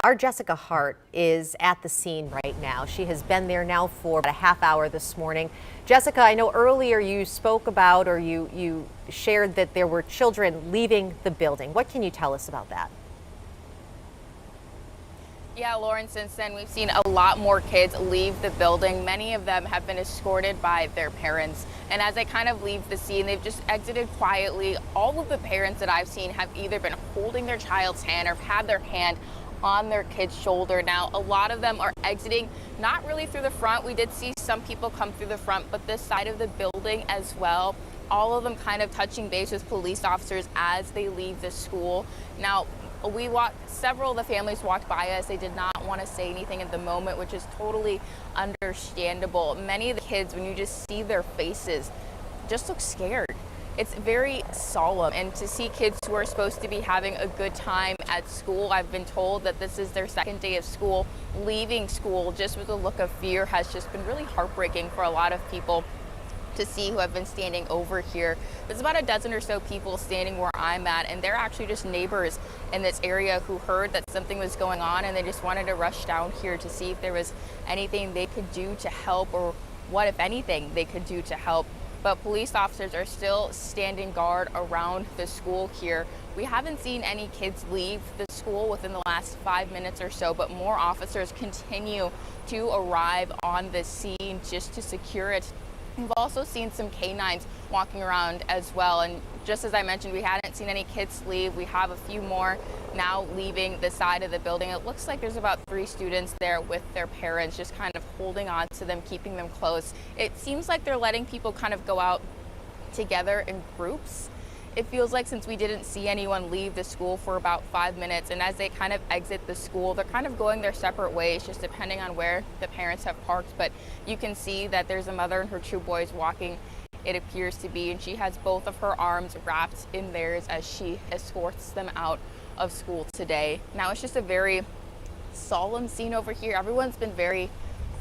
Our Jessica Hart is at the scene right now. She has been there now for about a half hour this morning. Jessica, I know earlier you spoke about, or you shared that there were children leaving the building. What can you tell us about that? Yeah, Lauren, since then we've seen a lot more kids leave the building. Many of them have been escorted by their parents. And as they kind of leave the scene, they've just exited quietly. All of the parents that I've seen have either been holding their child's hand or have had their hand on their kid's shoulder. Now, a lot of them are exiting, not really through the front. We did see some people come through the front, but this side of the building as well. All of them kind of touching base with police officers as they leave the school. Now, several of the families walked by us. They did not want to say anything at the moment, which is totally understandable. Many of the kids, when you just see their faces, just look scared. It's very solemn, and to see kids who are supposed to be having a good time at school, I've been told that this is their second day of school, leaving school just with a look of fear has just been really heartbreaking for a lot of people to see who have been standing over here. There's about a dozen or so people standing where I'm at, and they're actually just neighbors in this area who heard that something was going on, and they just wanted to rush down here to see if there was anything they could do to help, or what, if anything, they could do to help. But police officers are still standing guard around the school here. We haven't seen any kids leave the school within the last 5 minutes or so, but more officers continue to arrive on the scene just to secure it. We've also seen some canines walking around as well, and just as I mentioned, we hadn't seen any kids leave. We have a few more now leaving the side of the building. It looks like there's about 3 students there with their parents, just kind of holding on to them, keeping them close. It seems like they're letting people kind of go out together in groups. It feels like, since we didn't see anyone leave the school for about 5 minutes, and as they kind of exit the school, they're kind of going their separate ways, just depending on where the parents have parked. But you can see that there's a mother and her 2 boys walking, it appears to be, and she has both of her arms wrapped in theirs as she escorts them out of school today. Now, it's just a very solemn scene over here. Everyone's been very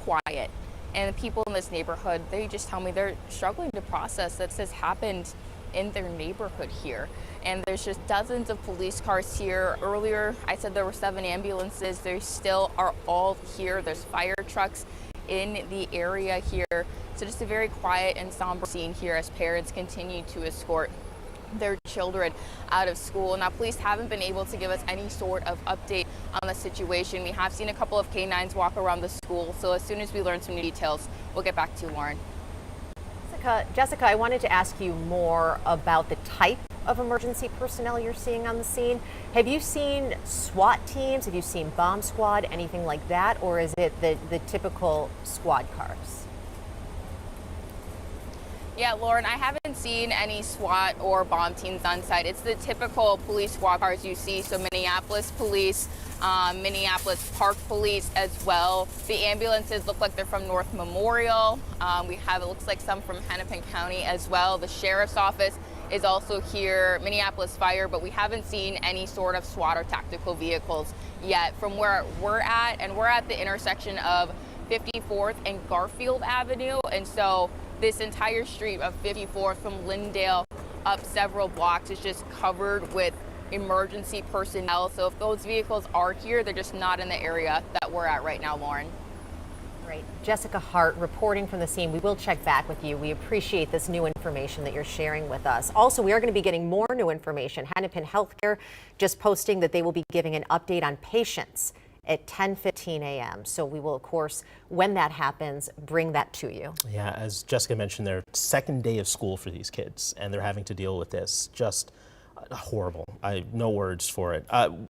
quiet, and the people in this neighborhood, they just tell me they're struggling to process that this has happened in their neighborhood here. And there's just dozens of police cars here. Earlier I said there were 7 ambulances. They still are all here. There's fire trucks in the area here. So just a very quiet and somber scene here as parents continue to escort their children out of school. Now, police haven't been able to give us any sort of update on the situation. We have seen a couple of canines walk around the school, so as soon as we learn some new details, we'll get back to you, Lauren. Jessica, I wanted to ask you more about the type of emergency personnel you're seeing on the scene. Have you seen SWAT teams? Have you seen bomb squad, anything like that? Or is it the typical squad cars? Yeah, Lauren, I haven't seen any SWAT or bomb teams on site. It's the typical police squad cars you see. So Minneapolis Police, Minneapolis Park Police as well. The ambulances look like they're from North Memorial. We have, it looks like, some from Hennepin County as well. The sheriff's office is also here, Minneapolis Fire, but we haven't seen any sort of SWAT or tactical vehicles yet. From where we're at, and we're at the intersection of 54th and Garfield Avenue, and so this entire street of 54th from Lindale up several blocks is just covered with emergency personnel. So if those vehicles are here, they're just not in the area that we're at right now, Lauren. Great. Jessica Hart reporting from the scene. We will check back with you. We appreciate this new information that you're sharing with us. Also, we are going to be getting more new information. Hennepin Healthcare just posting that they will be giving an update on patients at 10:15 a.m. So we will, of course, when that happens, bring that to you. Yeah, as Jessica mentioned, their second day of school for these kids, and they're having to deal with this. Just horrible. No words for it.